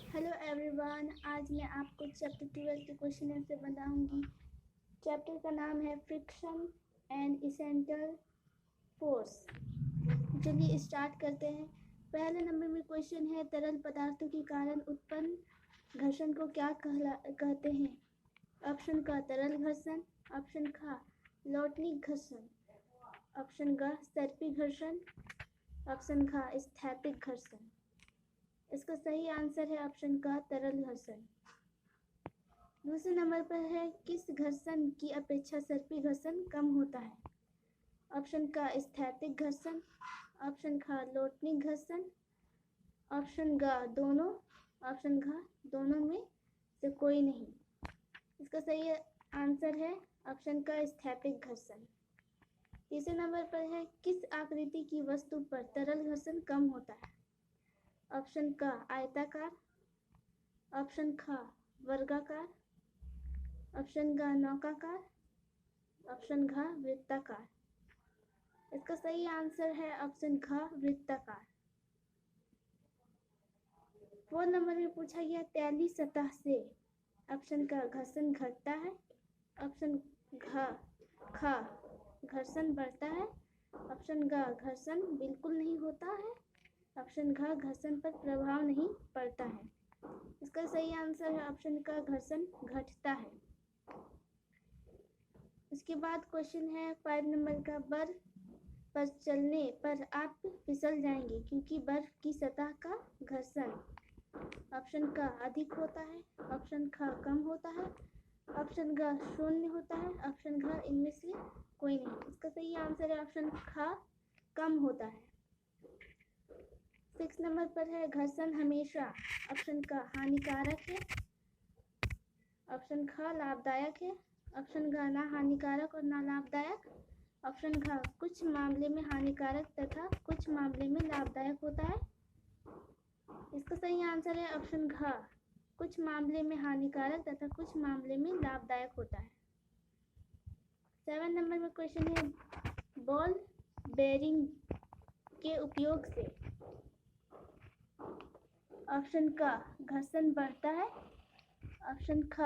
Hello everyone, आज मैं आपको चैप्टर 12 के क्वेश्चन आंसर बताऊंगी। चैप्टर का नाम है फ्रिक्शन एंड इसेंशियल फोर्स। चलिए स्टार्ट करते हैं। पहले नंबर में क्वेश्चन है, तरल पदार्थों के कारण उत्पन्न घर्षण को क्या कहते हैं। ऑप्शन का तरल घर्षण, ऑप्शन खा लौटनिक घर्षण, ऑप्शन ग सर्पी घर्षण, ऑप्शन खा स्थैतिक घर्षण। इसका सही आंसर है ऑप्शन का तरल घर्षण। दूसरे नंबर पर है, किस घर्षण की अपेक्षा सर्पी घर्षण कम होता है। ऑप्शन का स्थैतिक घर्षण, ऑप्शन खा लौटनिक घर्षण, ऑप्शन ग दोनों, ऑप्शन घ दोनों में से कोई नहीं। इसका सही आंसर है ऑप्शन का स्थैतिक घर्षण। तीसरे नंबर पर है, किस आकृति की वस्तु पर तरल घर्षण कम होता है। ऑप्शन का आयताकार, ऑप्शन ख वर्गाकार, ऑप्शन ग नौकाकार, ऑप्शन घ वृत्ताकार। इसका सही आंसर है ऑप्शन ख वृत्ताकार। 4 नंबर में पूछा गया, तैलीय सतह से ऑप्शन का घर्षण घटता है, ऑप्शन ख घर्षण बढ़ता है, ऑप्शन ग घर्षण बिल्कुल नहीं होता है, ऑप्शन घ घर्षण पर प्रभाव नहीं पड़ता है। इसका सही आंसर है ऑप्शन का घर्षण घटता है। उसके बाद क्वेश्चन है 5 नंबर का, बर्फ पर चलने पर आप फिसल जाएंगे क्योंकि बर्फ की सतह का घर्षण ऑप्शन का अधिक होता है, ऑप्शन ख कम होता है, ऑप्शन ग शून्य होता है, ऑप्शन घ इनमें से कोई नहीं। इसका सही आंसर है ऑप्शन ख कम होता है। 6 नंबर पर है, घर्षण हमेशा ऑप्शन का हानिकारक है, ऑप्शन ख लाभदायक है, ऑप्शन घ ना हानिकारक और ना लाभदायक, ऑप्शन घ कुछ मामले में हानिकारक तथा कुछ मामले में लाभदायक होता है। इसका सही आंसर है ऑप्शन घ कुछ मामले में हानिकारक तथा कुछ मामले में लाभदायक होता है। 7 नंबर में क्वेश्चन है, बॉल बेरिंग के उपयोग से ऑप्शन का घर्षण बढ़ता है, ऑप्शन ख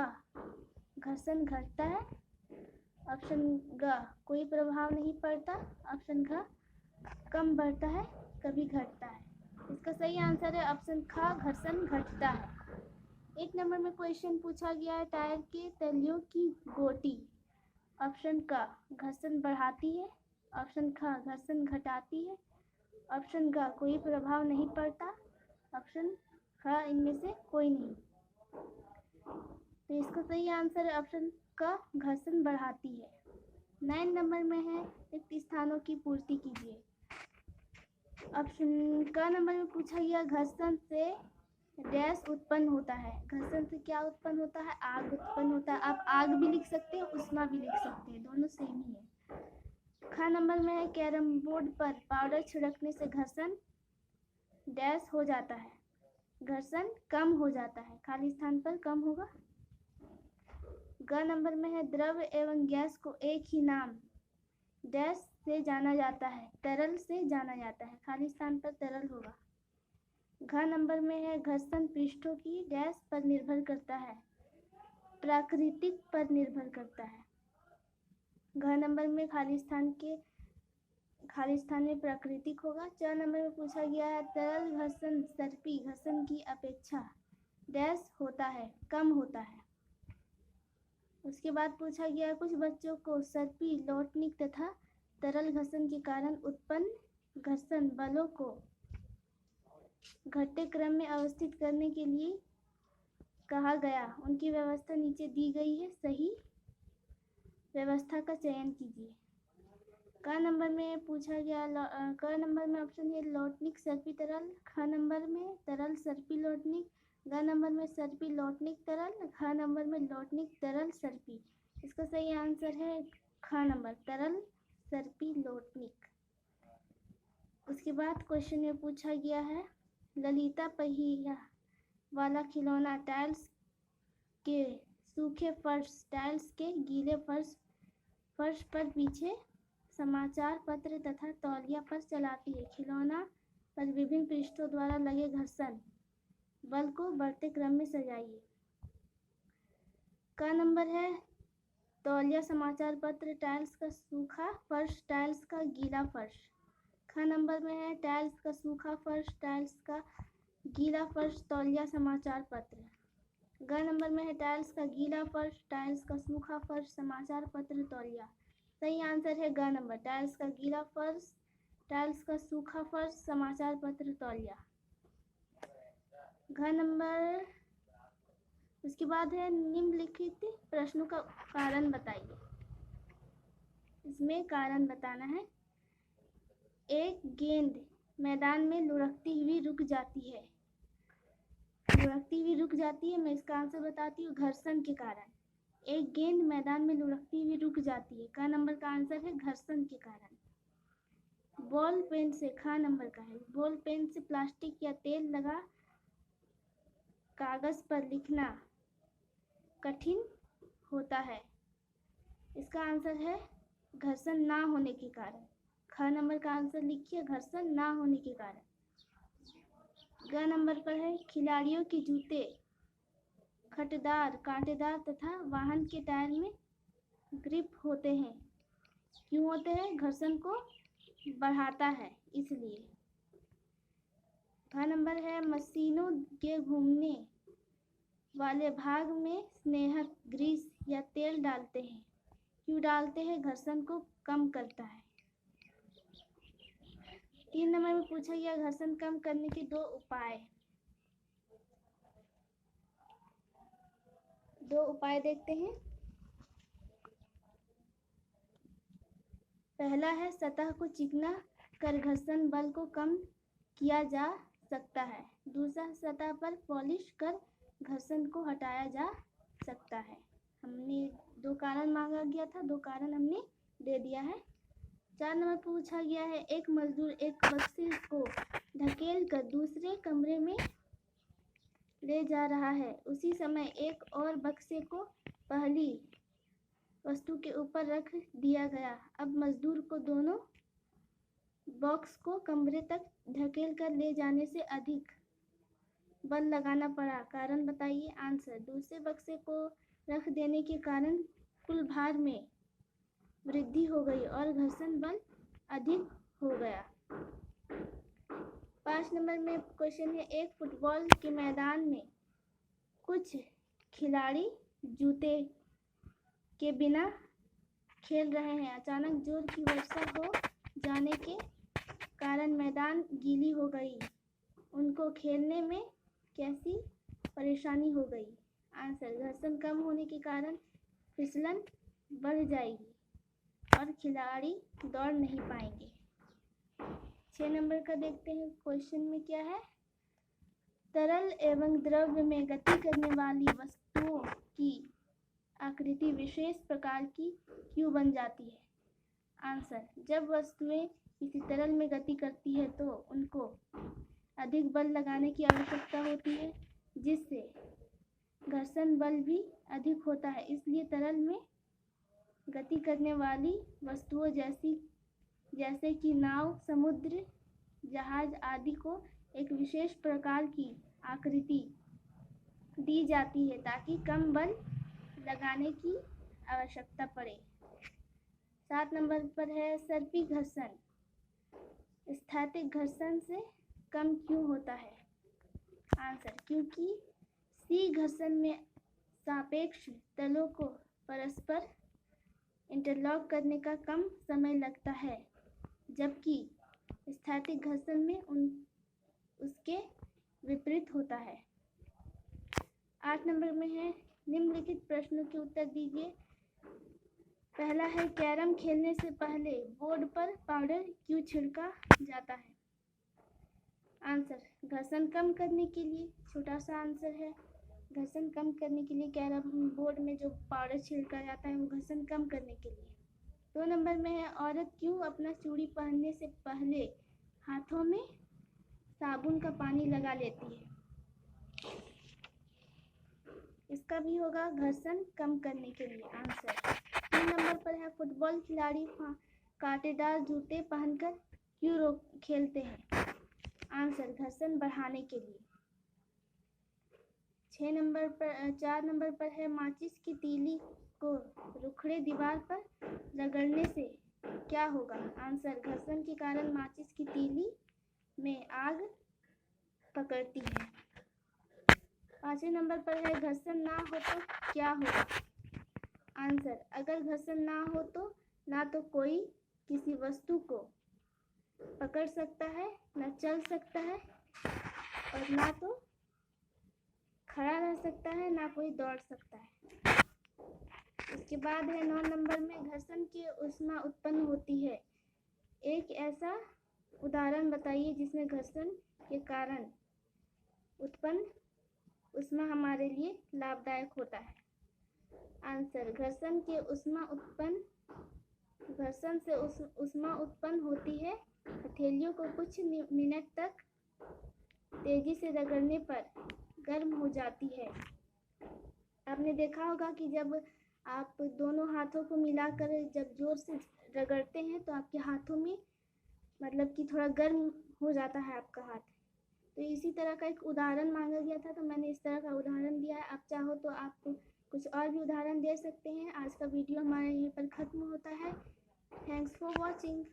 घर्षण घटता है, ऑप्शन ग कोई प्रभाव नहीं पड़ता, ऑप्शन घ कम बढ़ता है कभी घटता है। इसका सही आंसर है ऑप्शन ख घर्षण घटता है। 1 नंबर में क्वेश्चन पूछा गया है, टायर के तलियों की गोटी ऑप्शन का घर्षण बढ़ाती है, ऑप्शन ख घर्षण घटाती है, ऑप्शन ग कोई प्रभाव नहीं पड़ता, ऑप्शन ख इनमें से कोई नहीं। तो इसका सही आंसर है ऑप्शन का घर्षण बढ़ाती है। 9 नंबर में है, रिक्त स्थानों की पूर्ति कीजिए। ऑप्शन का नंबर में पूछा गया, घर्षण से डैश उत्पन्न होता है। घर्षण से क्या उत्पन्न होता है, आग उत्पन्न होता है। आप आग भी लिख सकते हैं, उष्मा भी लिख सकते हैं, दोनों सेम ही है। ख नंबर में है, कैरम बोर्ड पर पाउडर छिड़कने से घर्षण डैश हो जाता है, घर्षण कम हो जाता है, खाली स्थान पर कम होगा। ग नंबर में है, द्रव एवं गैस को एक ही नाम डैश से जाना जाता है, तरल से जाना जाता है, खाली स्थान पर तरल होगा। घ नंबर में है, घर्षण पृष्ठों की डैश पर निर्भर करता है, प्राकृतिक पर निर्भर करता है। घ नंबर में खाली स्थान में प्राकृतिक होगा। 4 नंबर में पूछा गया है, तरल घर्षण सर्पी घर्षण की अपेक्षा डैश होता है, कम होता है। उसके बाद पूछा गया, कुछ बच्चों को सर्पी लौटनिक तथा तरल घर्षण के कारण उत्पन्न घर्षण बलों को घटते क्रम में अवस्थित करने के लिए कहा गया, उनकी व्यवस्था नीचे दी गई है, सही व्यवस्था का चयन कीजिए। क नंबर में पूछा गया, क नंबर में ऑप्शन है लौटनिक सर्पी तरल, ख नंबर में तरल सर्पी लौटनिक, ग नंबर में सर्पी लौटनिक तरल, ख नंबर में लौटनिक तरल सर्पी। इसका सही आंसर है ख नंबर तरल सर्पी लौटनिक। उसके बाद क्वेश्चन में पूछा गया है, ललिता पहिया वाला खिलौना टाइल्स के सूखे फर्श, टाइल्स के गीले फर्श पर पीछे समाचार पत्र तथा तौलिया पर चलाती है। खिलौना पर विभिन्न पृष्ठों द्वारा लगे घर्षण बल को बढ़ते क्रम में सजाइए। का नंबर है तौलिया, समाचार पत्र, टाइल्स का सूखा फर्श, टाइल्स का गीला फर्श। ख नंबर में है टाइल्स का सूखा फर्श, टाइल्स का गीला फर्श, तौलिया, समाचार पत्र। ग नंबर में है टाइल्स का गीला फर्श, टाइल्स का सूखा फर्श, समाचार पत्र, तौलिया। सही आंसर है ग नंबर, टाइल्स का गीला फर्श, टाइल्स का सूखा फर्श, समाचार पत्र, तौलिया। घ नंबर। उसके बाद है निम्नलिखित प्रश्नों का कारण बताइए। इसमें कारण बताना है। एक गेंद मैदान में लुढ़कती हुई रुक जाती है। लुढ़कती हुई रुक जाती है, मैं इसका आंसर बताती हूँ, घर्षण के कारण। एक गेंद मैदान में लुढ़कती हुई रुक जाती है, का नंबर का आंसर है घर्षण के कारण। बॉल पेन से, खा नंबर का है, बॉल पेन से प्लास्टिक या तेल लगा कागज पर लिखना कठिन होता है, इसका आंसर है घर्षण ना होने के कारण। ख नंबर का आंसर लिखिए, घर्षण ना होने के कारण। ग नंबर पर है खिलाड़ियों के जूते खटदार, कांटेदार तथा वाहन के टायर में ग्रिप होते हैं। क्यों होते हैं? घर्षण को बढ़ाता है इसलिए। ख नंबर है मशीनों के घूमने वाले भाग में स्नेहक, ग्रीस या तेल डालते हैं। क्यों डालते हैं? घर्षण को कम करता है। 3 नंबर में पूछा गया घर्षण कम करने के 2 उपाय। 2 उपाय देखते हैं। पहला है सतह को चिकना कर घर्षण बल को कम किया जा सकता है। दूसरा, सतह पर पॉलिश कर घर्षण को हटाया जा सकता है। हमने 2 कारण मांगा गया था, 2 कारण हमने दे दिया है। 4 नंबर पूछा गया है एक मजदूर एक बक्से को ढकेल कर दूसरे कमरे में ले जा रहा है। उसी समय एक और बक्से को पहली वस्तु के ऊपर रख दिया गया। अब मजदूर को दोनों बॉक्स को कमरे तक ढकेल कर ले जाने से अधिक बल लगाना पड़ा। कारण बताइए। आंसर, दूसरे बक्से को रख देने के कारण कुल भार में वृद्धि हो गई और घर्षण बल अधिक हो गया। 5 नंबर में क्वेश्चन है एक फुटबॉल के मैदान में कुछ खिलाड़ी जूते के बिना खेल रहे हैं। अचानक जोर की वर्षा हो जाने के कारण मैदान गीली हो गई। उनको खेलने में कैसी परेशानी हो गई? आंसर, घर्षण कम होने के कारण फिसलन बढ़ जाएगी और खिलाड़ी दौड़ नहीं पाएंगे। 6 नंबर का देखते हैं क्वेश्चन में क्या है। तरल एवं द्रव्य में गति करने वाली वस्तुओं की आकृति विशेष प्रकार की क्यों बन जाती है? आंसर, जब वस्तुएं किसी तरल में गति करती है तो उनको अधिक बल लगाने की आवश्यकता होती है, जिससे घर्षण बल भी अधिक होता है। इसलिए तरल में गति करने वाली वस्तुओं जैसे कि नाव, समुद्र जहाज आदि को एक विशेष प्रकार की आकृति दी जाती है ताकि कम बल लगाने की आवश्यकता पड़े। 7 नंबर पर है सर्पी घर्षण स्थैतिक घर्षण से कम क्यों होता है? आंसर, क्योंकि सी घर्षण में सापेक्ष तलों को परस्पर इंटरलॉक करने का कम समय लगता है, जबकि स्थैतिक घर्षण में उसके विपरीत होता है। 8 नंबर में है निम्नलिखित प्रश्नों के उत्तर दीजिए। पहला है कैरम खेलने से पहले बोर्ड पर पाउडर क्यों छिड़का जाता है? आंसर, घर्षण कम करने के लिए। छोटा सा आंसर है, घर्षण कम करने के लिए कैरम बोर्ड में जो पाउडर छिड़का जाता है वो घर्षण कम करने के लिए। 2 नंबर में है औरत क्यों अपना चूड़ी पहनने से पहले हाथों में साबुन का पानी लगा लेती है? इसका भी होगा घर्षण कम करने के लिए। आंसर। 3 नंबर पर है फुटबॉल खिलाड़ी कांटेदार जूते पहनकर क्यों खेलते हैं? आंसर, घर्षण बढ़ाने के लिए। 4 नंबर पर है माचिस की तीली को रुखड़े दीवार पर रगड़ने से क्या होगा? आंसर, घर्षण के कारण माचिस की तीली में आग पकड़ती है। 5वें नंबर पर है घर्षण ना हो तो क्या होगा? आंसर, अगर घर्षण ना हो तो ना तो कोई किसी वस्तु को पकड़ सकता है, ना चल सकता है और ना तो खड़ा रह सकता है, ना कोई दौड़ सकता है। उसके बाद है 9 नंबर में घर्षण की ऊष्मा उत्पन्न होती है। एक ऐसा उदाहरण बताइए जिसमें घर्षण के कारण उत्पन्न ऊष्मा हमारे लिए लाभदायक होता है। आंसर, घर्षण से ऊष्मा उत्पन्न होती है। हथेलियों को कुछ मिनट तक तेजी से रगड़ने पर गर्म हो जाती है। आपने देखा होगा कि जब आप दोनों हाथों को मिलाकर जब जोर से रगड़ते हैं तो आपके हाथों में मतलब कि थोड़ा गर्म हो जाता है आपका हाथ। तो इसी तरह का एक उदाहरण मांगा गया था, तो मैंने इस तरह का उदाहरण दिया है। आप चाहो तो आप कुछ और भी उदाहरण दे सकते हैं। आज का वीडियो हमारा यहीं पर ख़त्म होता है। Thanks for watching.